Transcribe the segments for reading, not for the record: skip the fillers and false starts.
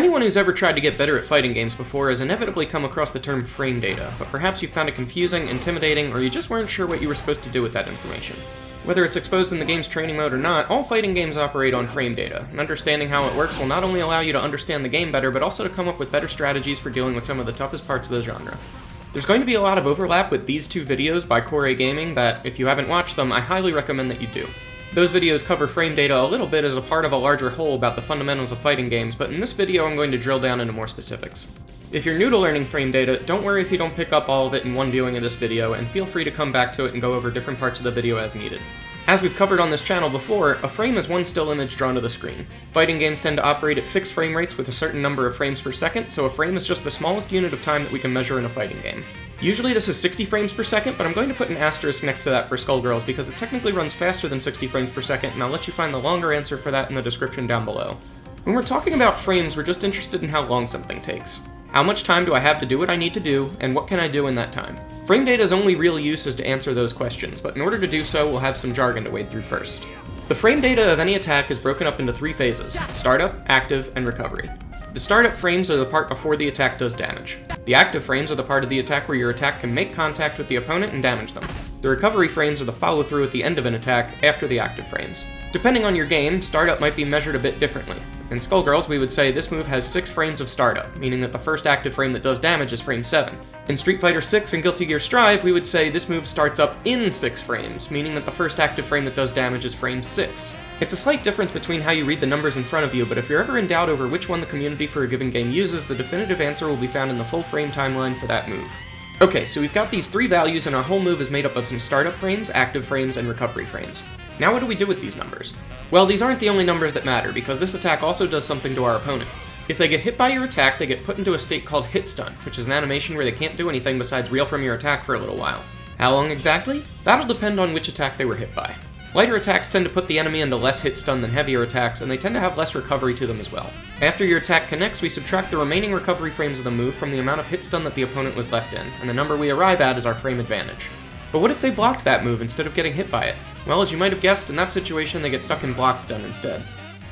Anyone who's ever tried to get better at fighting games before has inevitably come across the term frame data, but perhaps you found it confusing, intimidating, or you just weren't sure what you were supposed to do with that information. Whether it's exposed in the game's training mode or not, all fighting games operate on frame data, and understanding how it works will not only allow you to understand the game better, but also to come up with better strategies for dealing with some of the toughest parts of the genre. There's going to be a lot of overlap with these two videos by Core Gaming that, if you haven't watched them, I highly recommend that you do. Those videos cover frame data a little bit as a part of a larger whole about the fundamentals of fighting games, but in this video I'm going to drill down into more specifics. If you're new to learning frame data, don't worry if you don't pick up all of it in one viewing of this video, and feel free to come back to it and go over different parts of the video as needed. As we've covered on this channel before, a frame is one still image drawn to the screen. Fighting games tend to operate at fixed frame rates with a certain number of frames per second, so a frame is just the smallest unit of time that we can measure in a fighting game. Usually this is 60 frames per second, but I'm going to put an asterisk next to that for Skullgirls because it technically runs faster than 60 frames per second, and I'll let you find the longer answer for that in the description down below. When we're talking about frames, we're just interested in how long something takes. How much time do I have to do what I need to do, and what can I do in that time? Frame data's only real use is to answer those questions, but in order to do so, we'll have some jargon to wade through first. The frame data of any attack is broken up into three phases: startup, active, and recovery. The startup frames are the part before the attack does damage. The active frames are the part of the attack where your attack can make contact with the opponent and damage them. The recovery frames are the follow-through at the end of an attack after the active frames. Depending on your game, startup might be measured a bit differently. In Skullgirls, we would say this move has 6 frames of startup, meaning that the first active frame that does damage is frame 7. In Street Fighter 6 and Guilty Gear Strive, we would say this move starts up in 6 frames, meaning that the first active frame that does damage is frame 6. It's a slight difference between how you read the numbers in front of you, but if you're ever in doubt over which one the community for a given game uses, the definitive answer will be found in the full frame timeline for that move. Okay, so we've got these 3 values and our whole move is made up of some startup frames, active frames, and recovery frames. Now what do we do with these numbers? Well, these aren't the only numbers that matter, because this attack also does something to our opponent. If they get hit by your attack, they get put into a state called hit stun, which is an animation where they can't do anything besides reel from your attack for a little while. How long exactly? That'll depend on which attack they were hit by. Lighter attacks tend to put the enemy into less hit stun than heavier attacks, and they tend to have less recovery to them as well. After your attack connects, we subtract the remaining recovery frames of the move from the amount of hit stun that the opponent was left in, and the number we arrive at is our frame advantage. But what if they blocked that move instead of getting hit by it? Well, as you might have guessed, in that situation they get stuck in block stun instead.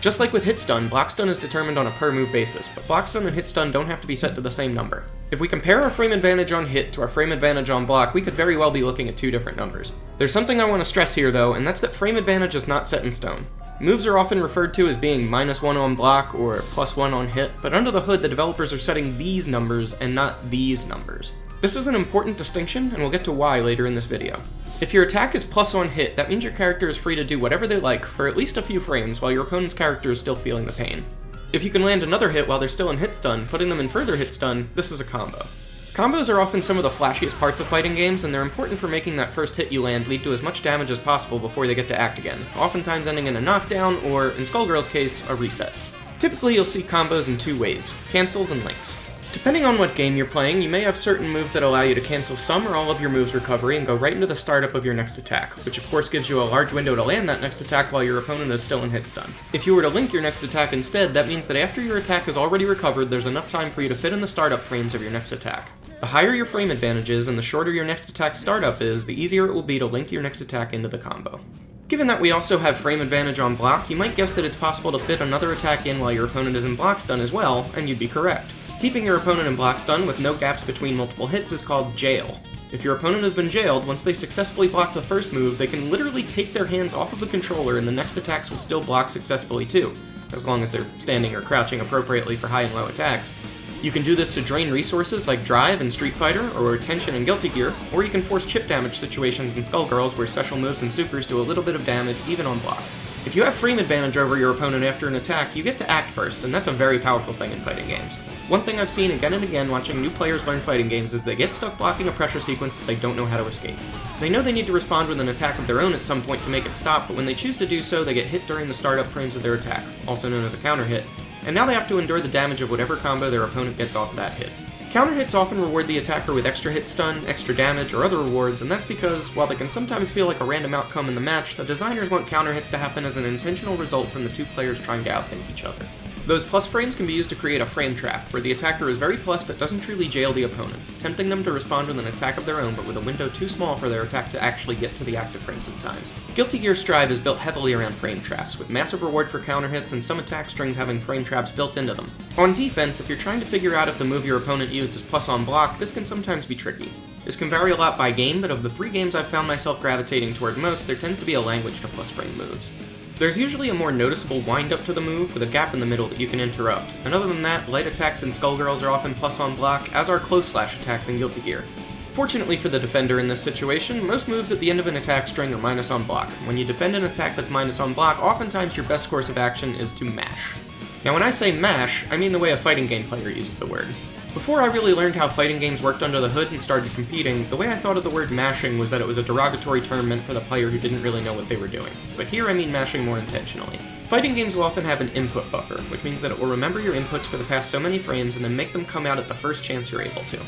Just like with hit stun, block stun is determined on a per move basis, but block stun and hit stun don't have to be set to the same number. If we compare our frame advantage on hit to our frame advantage on block, we could very well be looking at 2 different numbers. There's something I want to stress here though, and that's that frame advantage is not set in stone. Moves are often referred to as being -1 on block or +1 on hit, but under the hood the developers are setting these numbers and not these numbers. This is an important distinction, and we'll get to why later in this video. If your attack is plus on hit, that means your character is free to do whatever they like for at least a few frames while your opponent's character is still feeling the pain. If you can land another hit while they're still in hit stun, putting them in further hit stun, this is a combo. Combos are often some of the flashiest parts of fighting games, and they're important for making that first hit you land lead to as much damage as possible before they get to act again, oftentimes ending in a knockdown or, in Skullgirls' case, a reset. Typically you'll see combos in 2 ways: cancels and links. Depending on what game you're playing, you may have certain moves that allow you to cancel some or all of your moves' recovery and go right into the startup of your next attack, which of course gives you a large window to land that next attack while your opponent is still in hit stun. If you were to link your next attack instead, that means that after your attack is already recovered, there's enough time for you to fit in the startup frames of your next attack. The higher your frame advantage is and the shorter your next attack's startup is, the easier it will be to link your next attack into the combo. Given that we also have frame advantage on block, you might guess that it's possible to fit another attack in while your opponent is in block stun as well, and you'd be correct. Keeping your opponent in block stun with no gaps between multiple hits is called jail. If your opponent has been jailed, once they successfully block the first move, they can literally take their hands off of the controller and the next attacks will still block successfully too, as long as they're standing or crouching appropriately for high and low attacks. You can do this to drain resources like Drive in Street Fighter, or Tension in Guilty Gear, or you can force chip damage situations in Skullgirls where special moves and supers do a little bit of damage even on block. If you have frame advantage over your opponent after an attack, you get to act first, and that's a very powerful thing in fighting games. One thing I've seen again and again watching new players learn fighting games is they get stuck blocking a pressure sequence that they don't know how to escape. They know they need to respond with an attack of their own at some point to make it stop, but when they choose to do so, they get hit during the startup frames of their attack, also known as a counter hit, and now they have to endure the damage of whatever combo their opponent gets off that hit. Counter hits often reward the attacker with extra hit stun, extra damage, or other rewards, and that's because, while they can sometimes feel like a random outcome in the match, the designers want counter hits to happen as an intentional result from the 2 players trying to outthink each other. Those plus frames can be used to create a frame trap, where the attacker is very plus but doesn't truly jail the opponent, tempting them to respond with an attack of their own but with a window too small for their attack to actually get to the active frames in time. Guilty Gear Strive is built heavily around frame traps, with massive reward for counter hits and some attack strings having frame traps built into them. On defense, if you're trying to figure out if the move your opponent used is plus on block, this can sometimes be tricky. This can vary a lot by game, but of the 3 games I've found myself gravitating toward most, there tends to be a language to plus frame moves. There's usually a more noticeable wind-up to the move with a gap in the middle that you can interrupt, and other than that, light attacks in Skullgirls are often plus on block, as are close slash attacks in Guilty Gear. Fortunately for the defender in this situation, most moves at the end of an attack string are minus on block. When you defend an attack that's minus on block, oftentimes your best course of action is to mash. Now when I say mash, I mean the way a fighting game player uses the word. Before I really learned how fighting games worked under the hood and started competing, the way I thought of the word mashing was that it was a derogatory term meant for the player who didn't really know what they were doing. But here I mean mashing more intentionally. Fighting games will often have an input buffer, which means that it will remember your inputs for the past so many frames and then make them come out at the first chance you're able to.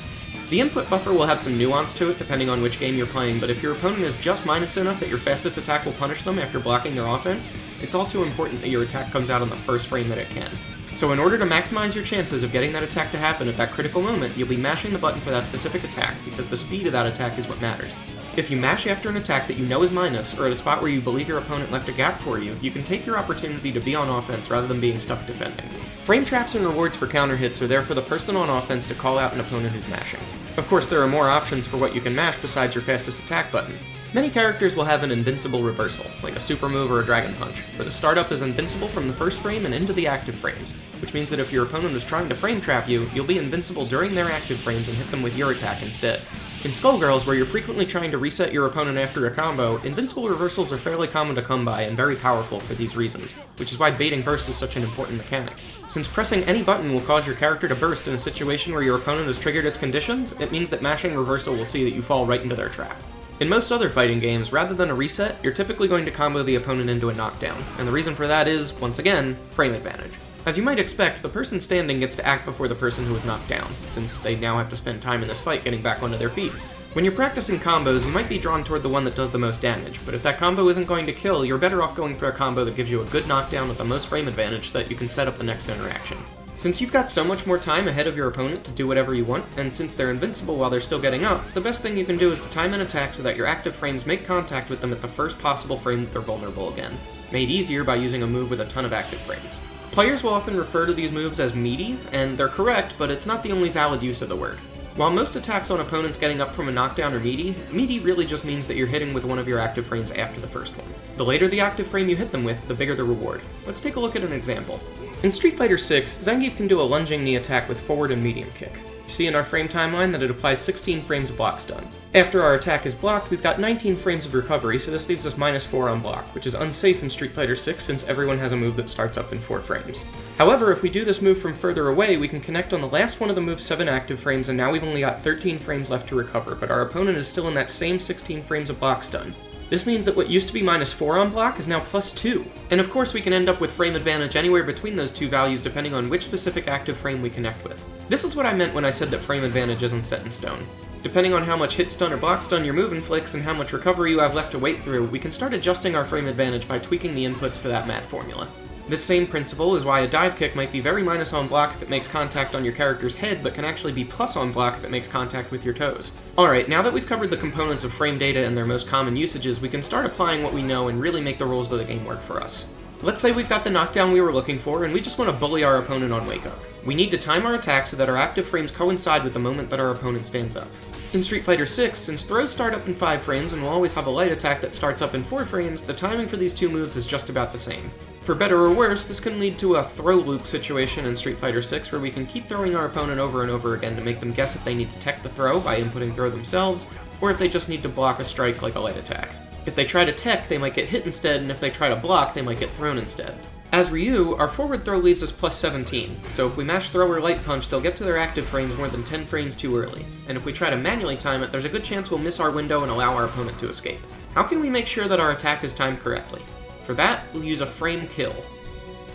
The input buffer will have some nuance to it depending on which game you're playing, but if your opponent is just minus enough that your fastest attack will punish them after blocking their offense, it's all too important that your attack comes out on the first frame that it can. So in order to maximize your chances of getting that attack to happen at that critical moment, you'll be mashing the button for that specific attack, because the speed of that attack is what matters. If you mash after an attack that you know is minus, or at a spot where you believe your opponent left a gap for you, you can take your opportunity to be on offense rather than being stuck defending. Frame traps and rewards for counter hits are there for the person on offense to call out an opponent who's mashing. Of course, there are more options for what you can mash besides your fastest attack button. Many characters will have an invincible reversal, like a super move or a dragon punch, where the startup is invincible from the first frame and into the active frames, which means that if your opponent is trying to frame trap you, you'll be invincible during their active frames and hit them with your attack instead. In Skullgirls, where you're frequently trying to reset your opponent after a combo, invincible reversals are fairly common to come by and very powerful for these reasons, which is why baiting burst is such an important mechanic. Since pressing any button will cause your character to burst in a situation where your opponent has triggered its conditions, it means that mashing reversal will see that you fall right into their trap. In most other fighting games, rather than a reset, you're typically going to combo the opponent into a knockdown, and the reason for that is, once again, frame advantage. As you might expect, the person standing gets to act before the person who is knocked down, since they now have to spend time in this fight getting back onto their feet. When you're practicing combos, you might be drawn toward the one that does the most damage, but if that combo isn't going to kill, you're better off going for a combo that gives you a good knockdown with the most frame advantage so that you can set up the next interaction. Since you've got so much more time ahead of your opponent to do whatever you want, and since they're invincible while they're still getting up, the best thing you can do is to time an attack so that your active frames make contact with them at the first possible frame that they're vulnerable again, made easier by using a move with a ton of active frames. Players will often refer to these moves as meaty, and they're correct, but it's not the only valid use of the word. While most attacks on opponents getting up from a knockdown are meaty, meaty really just means that you're hitting with one of your active frames after the first one. The later the active frame you hit them with, the bigger the reward. Let's take a look at an example. In Street Fighter 6, Zangief can do a lunging knee attack with forward and medium kick. You see in our frame timeline that it applies 16 frames of block stun. After our attack is blocked, we've got 19 frames of recovery, so this leaves us -4 on block, which is unsafe in Street Fighter 6 since everyone has a move that starts up in 4 frames. However, if we do this move from further away, we can connect on the last one of the move's 7 active frames, and now we've only got 13 frames left to recover, but our opponent is still in that same 16 frames of block stun. This means that what used to be -4 on block is now +2. And of course we can end up with frame advantage anywhere between those two values depending on which specific active frame we connect with. This is what I meant when I said that frame advantage isn't set in stone. Depending on how much hit stun or block stun your move inflicts and how much recovery you have left to wait through, we can start adjusting our frame advantage by tweaking the inputs to that math formula. This same principle is why a dive kick might be very minus on block if it makes contact on your character's head, but can actually be plus on block if it makes contact with your toes. Alright, now that we've covered the components of frame data and their most common usages, we can start applying what we know and really make the rules of the game work for us. Let's say we've got the knockdown we were looking for, and we just want to bully our opponent on wake up. We need to time our attack so that our active frames coincide with the moment that our opponent stands up. In Street Fighter 6, since throws start up in 5 frames and will always have a light attack that starts up in 4 frames, the timing for these two moves is just about the same. For better or worse, this can lead to a throw loop situation in Street Fighter 6 where we can keep throwing our opponent over and over again to make them guess if they need to tech the throw by inputting throw themselves, or if they just need to block a strike like a light attack. If they try to tech, they might get hit instead, and if they try to block, they might get thrown instead. As Ryu, our forward throw leaves us +17, so if we mash throw or light punch, they'll get to their active frames more than 10 frames too early, and if we try to manually time it, there's a good chance we'll miss our window and allow our opponent to escape. How can we make sure that our attack is timed correctly? For that, we'll use a frame kill.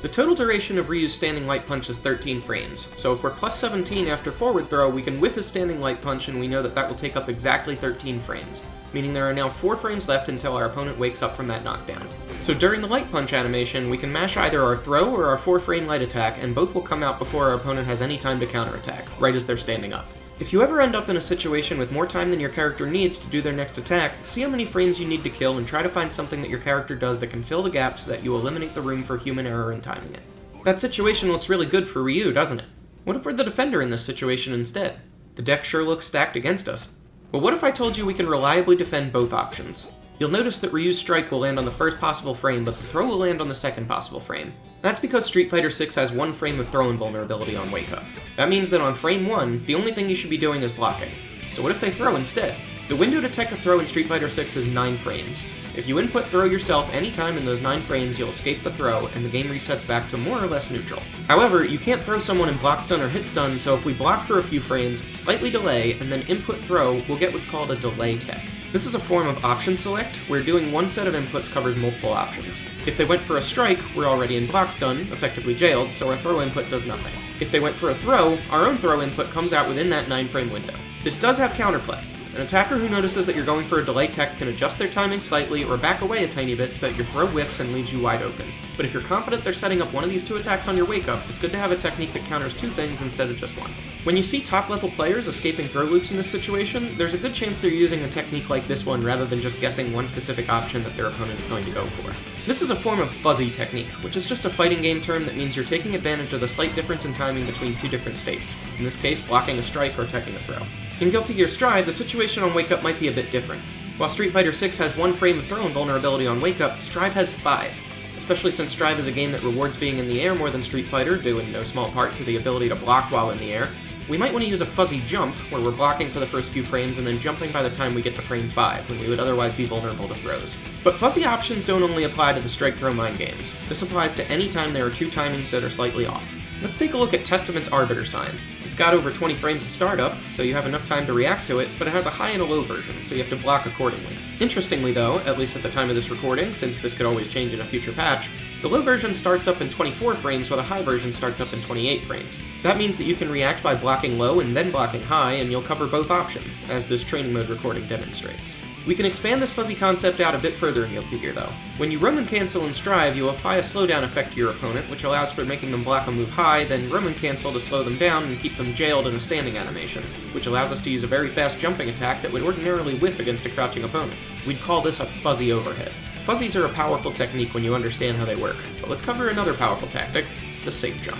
The total duration of Ryu's standing light punch is 13 frames, so if we're +17 after forward throw, we can whiff his standing light punch and we know that that will take up exactly 13 frames, meaning there are now 4 frames left until our opponent wakes up from that knockdown. So during the light punch animation, we can mash either our throw or our 4-frame light attack, and both will come out before our opponent has any time to counterattack, right as they're standing up. If you ever end up in a situation with more time than your character needs to do their next attack, see how many frames you need to kill and try to find something that your character does that can fill the gap so that you eliminate the room for human error in timing it. That situation looks really good for Ryu, doesn't it? What if we're the defender in this situation instead? The deck sure looks stacked against us. Well, what if I told you we can reliably defend both options? You'll notice that Ryu's strike will land on the first possible frame, but the throw will land on the second possible frame. That's because Street Fighter 6 has 1 frame of throw invulnerability on Wake Up. That means that on frame 1, the only thing you should be doing is blocking. So what if they throw instead? The window to tech a throw in Street Fighter 6 is 9 frames. If you input throw yourself any time in those 9 frames, you'll escape the throw, and the game resets back to more or less neutral. However, you can't throw someone in block stun or hit stun, so if we block for a few frames, slightly delay, and then input throw, we'll get what's called a delay tech. This is a form of option select, where doing one set of inputs covers multiple options. If they went for a strike, we're already in block stun, effectively jailed, so our throw input does nothing. If they went for a throw, our own throw input comes out within that 9-frame window. This does have counterplay. An attacker who notices that you're going for a delay tech can adjust their timing slightly or back away a tiny bit so that your throw whiffs and leaves you wide open. But if you're confident they're setting up one of these 2 attacks on your wake up, it's good to have a technique that counters 2 things instead of just 1. When you see top level players escaping throw loops in this situation, there's a good chance they're using a technique like this one rather than just guessing one specific option that their opponent is going to go for. This is a form of fuzzy technique, which is just a fighting game term that means you're taking advantage of the slight difference in timing between 2 different states, in this case blocking a strike or teching a throw. In Guilty Gear Strive, the situation on Wake Up might be a bit different. While Street Fighter 6 has 1 frame of throw invulnerability on Wake Up, Strive has 5. Especially since Strive is a game that rewards being in the air more than Street Fighter, due in no small part to the ability to block while in the air, we might want to use a fuzzy jump, where we're blocking for the first few frames and then jumping by the time we get to frame 5, when we would otherwise be vulnerable to throws. But fuzzy options don't only apply to the strike-throw mind games. This applies to any time there are 2 timings that are slightly off. Let's take a look at Testament's Arbiter Sign. It's got over 20 frames of startup, so you have enough time to react to it, but it has a high and a low version, so you have to block accordingly. Interestingly though, at least at the time of this recording, since this could always change in a future patch, the low version starts up in 24 frames while the high version starts up in 28 frames. That means that you can react by blocking low and then blocking high, and you'll cover both options, as this training mode recording demonstrates. We can expand this fuzzy concept out a bit further in Guilty Gear though. When you Roman cancel and Strive, you apply a slowdown effect to your opponent, which allows for making them block a move high, then Roman cancel to slow them down and keep them jailed in a standing animation, which allows us to use a very fast jumping attack that would ordinarily whiff against a crouching opponent. We'd call this a fuzzy overhead. Fuzzies are a powerful technique when you understand how they work, but let's cover another powerful tactic, the safe jump.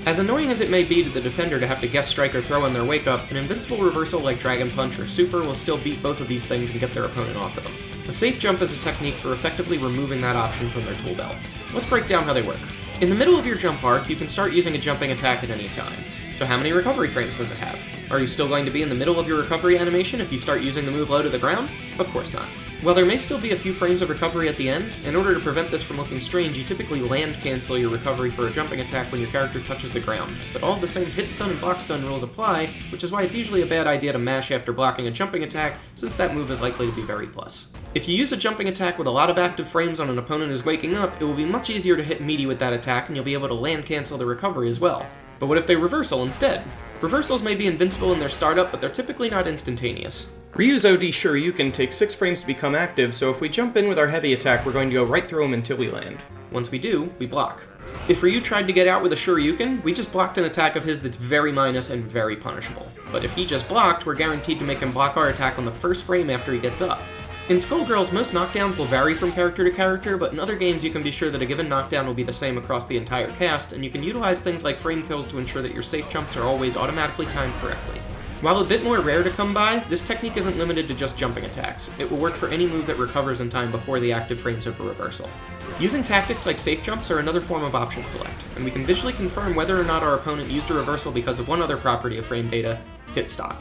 As annoying as it may be to the defender to have to guess strike or throw on their wake up, an invincible reversal like Dragon Punch or Super will still beat both of these things and get their opponent off of them. A safe jump is a technique for effectively removing that option from their tool belt. Let's break down how they work. In the middle of your jump arc, you can start using a jumping attack at any time. So how many recovery frames does it have? Are you still going to be in the middle of your recovery animation if you start using the move low to the ground? Of course not. While there may still be a few frames of recovery at the end, in order to prevent this from looking strange, you typically land cancel your recovery for a jumping attack when your character touches the ground. But all of the same hit stun and block stun rules apply, which is why it's usually a bad idea to mash after blocking a jumping attack, since that move is likely to be very plus. If you use a jumping attack with a lot of active frames on an opponent who's waking up, it will be much easier to hit meaty with that attack and you'll be able to land cancel the recovery as well. But what if they reversal instead? Reversals may be invincible in their startup, but they're typically not instantaneous. Ryu's OD Shoryuken takes 6 frames to become active, so if we jump in with our heavy attack, we're going to go right through him until we land. Once we do, we block. If Ryu tried to get out with a Shoryuken, we just blocked an attack of his that's very minus and very punishable. But if he just blocked, we're guaranteed to make him block our attack on the first frame after he gets up. In Skullgirls, most knockdowns will vary from character to character, but in other games you can be sure that a given knockdown will be the same across the entire cast, and you can utilize things like frame kills to ensure that your safe jumps are always automatically timed correctly. While a bit more rare to come by, this technique isn't limited to just jumping attacks. It will work for any move that recovers in time before the active frames of a reversal. Using tactics like safe jumps are another form of option select, and we can visually confirm whether or not our opponent used a reversal because of one other property of frame data, Hitstop.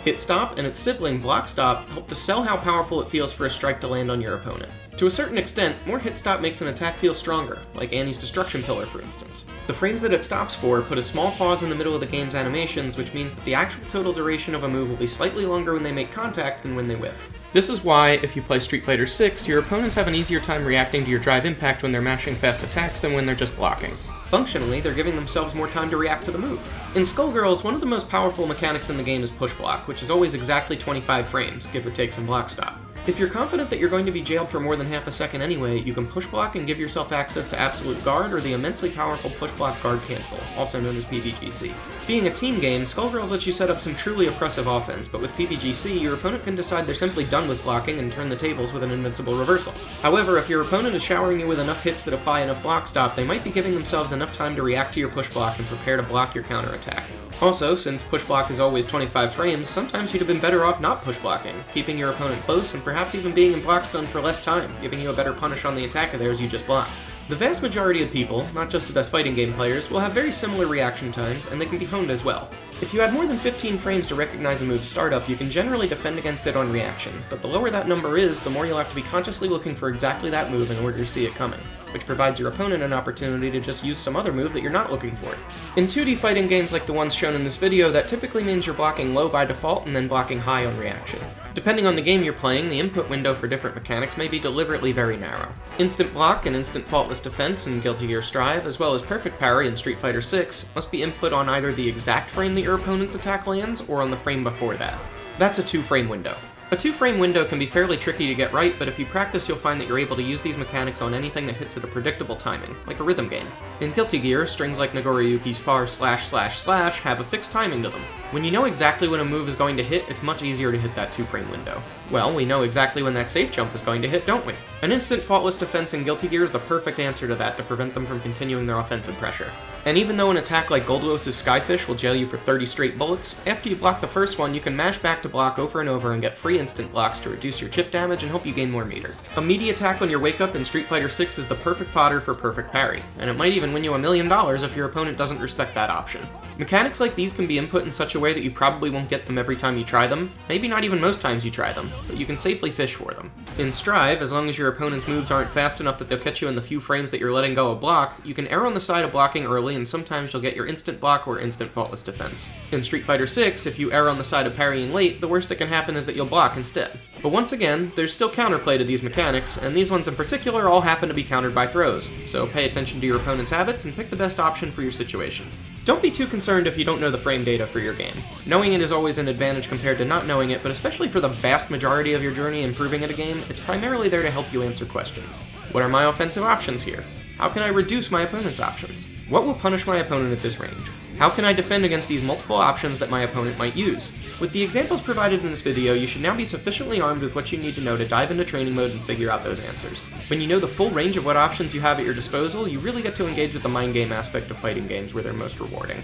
Hitstop and its sibling Blockstop help to sell how powerful it feels for a strike to land on your opponent. To a certain extent, more Hitstop makes an attack feel stronger, like Annie's Destruction Pillar for instance. The frames that it stops for put a small pause in the middle of the game's animations, which means that the actual total duration of a move will be slightly longer when they make contact than when they whiff. This is why, if you play Street Fighter 6, your opponents have an easier time reacting to your drive impact when they're mashing fast attacks than when they're just blocking. Functionally, they're giving themselves more time to react to the move. In Skullgirls, one of the most powerful mechanics in the game is push block, which is always exactly 25 frames, give or take some block stop. If you're confident that you're going to be jailed for more than half a second anyway, you can push block and give yourself access to Absolute Guard or the immensely powerful push block guard cancel, also known as PBGC. Being a team game, Skullgirls lets you set up some truly oppressive offense, but with PBGC, your opponent can decide they're simply done with blocking and turn the tables with an invincible reversal. However, if your opponent is showering you with enough hits that apply enough block stop, they might be giving themselves enough time to react to your push block and prepare to block your counterattack. Also, since push block is always 25 frames, sometimes you'd have been better off not push blocking, keeping your opponent close and perhaps even being in block stun for less time, giving you a better punish on the attack of theirs you just blocked. The vast majority of people, not just the best fighting game players, will have very similar reaction times, and they can be honed as well. If you had more than 15 frames to recognize a move's startup, you can generally defend against it on reaction, but the lower that number is, the more you'll have to be consciously looking for exactly that move in order to see it coming, which provides your opponent an opportunity to just use some other move that you're not looking for. In 2D fighting games like the ones shown in this video, that typically means you're blocking low by default and then blocking high on reaction. Depending on the game you're playing, the input window for different mechanics may be deliberately very narrow. Instant block and instant faultless defense in Guilty Gear Strive, as well as perfect parry in Street Fighter 6, must be input on either the exact frame that your opponent's attack lands, or on the frame before that. That's a 2-frame window. A 2-frame window can be fairly tricky to get right, but if you practice you'll find that you're able to use these mechanics on anything that hits at a predictable timing, like a rhythm game. In Guilty Gear, strings like Nagoriyuki's far /// have a fixed timing to them. When you know exactly when a move is going to hit, it's much easier to hit that 2-frame window. Well, we know exactly when that safe jump is going to hit, don't we? An instant faultless defense in Guilty Gear is the perfect answer to that to prevent them from continuing their offensive pressure. And even though an attack like Goldlow's Skyfish will jail you for 30 straight bullets, after you block the first one, you can mash back to block over and over and get free instant blocks to reduce your chip damage and help you gain more meter. A meaty attack on your wake up in Street Fighter 6 is the perfect fodder for perfect parry, and it might even win you $1 million if your opponent doesn't respect that option. Mechanics like these can be input in such a way that you probably won't get them every time you try them, maybe not even most times you try them, but you can safely fish for them. In Strive, as long as your opponent's moves aren't fast enough that they'll catch you in the few frames that you're letting go of block, you can err on the side of blocking early and sometimes you'll get your instant block or instant faultless defense. In Street Fighter 6, if you err on the side of parrying late, the worst that can happen is that you'll block instead. But once again, there's still counterplay to these mechanics, and these ones in particular all happen to be countered by throws, so pay attention to your opponent's habits and pick the best option for your situation. Don't be too concerned if you don't know the frame data for your game. Knowing it is always an advantage compared to not knowing it, but especially for the vast majority of your journey improving at a game, it's primarily there to help you answer questions. What are my offensive options here? How can I reduce my opponent's options? What will punish my opponent at this range? How can I defend against these multiple options that my opponent might use? With the examples provided in this video, you should now be sufficiently armed with what you need to know to dive into training mode and figure out those answers. When you know the full range of what options you have at your disposal, you really get to engage with the mind game aspect of fighting games where they're most rewarding.